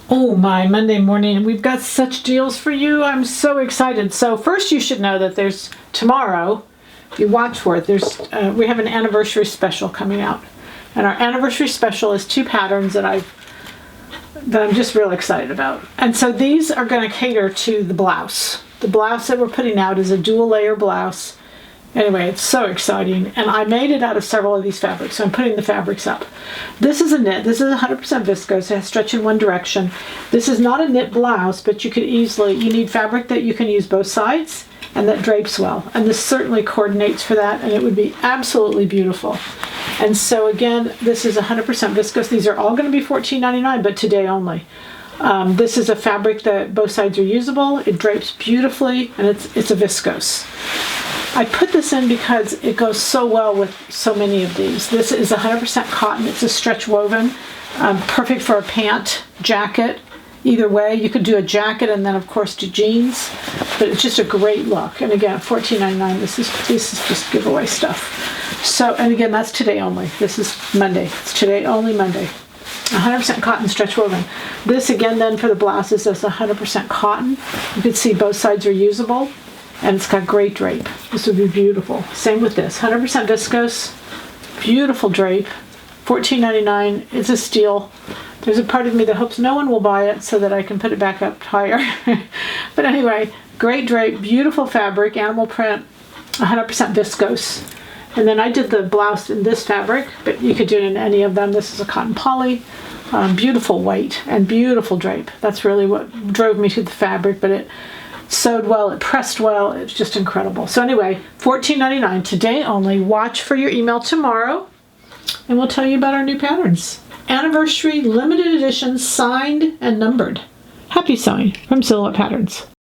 Oh my, Monday morning, we've got such deals for you. I'm so excited. So first you should know that there's tomorrow, if you watch for it, we have an anniversary special coming out. And our anniversary special is 2 patterns that I'm just real excited about. And so these are going to cater to the blouse. The blouse that we're putting out is a dual layer blouse. Anyway, it's so exciting. And I made it out of several of these fabrics, so I'm putting the fabrics up. This is a knit. This is 100% viscose. It has stretch in one direction. This is not a knit blouse, but you need fabric that you can use both sides and that drapes well. And this certainly coordinates for that, and it would be absolutely beautiful. And so again, this is 100% viscose. These are all going to be $14.99, but today only. This is a fabric that both sides are usable. It drapes beautifully, and it's a viscose. I put this in because it goes so well with so many of these. This is 100% cotton. It's a stretch woven, perfect for a pant, jacket. Either way, you could do a jacket and then of course do jeans, but it's just a great look. And again, $14.99. This is just giveaway stuff. So, and again, that's today only. This is Monday. It's today only Monday. 100% cotton stretch woven. This again then for the blouses is 100% cotton. You can see both sides are usable. And it's got great drape. This would be beautiful. Same with this. 100% viscose. Beautiful drape. $14.99. It's a steal. There's a part of me that hopes no one will buy it so that I can put it back up higher. But anyway, great drape. Beautiful fabric. Animal print. 100% viscose. And then I did the blouse in this fabric, but you could do it in any of them. This is a cotton poly. Beautiful white and beautiful drape. That's really what drove me to the fabric, but it sewed well, it pressed well, it's just incredible. So anyway, $14.99 today only. Watch for your email tomorrow and we'll tell you about our new patterns. Anniversary limited edition, signed and numbered. Happy sewing from Silhouette Patterns.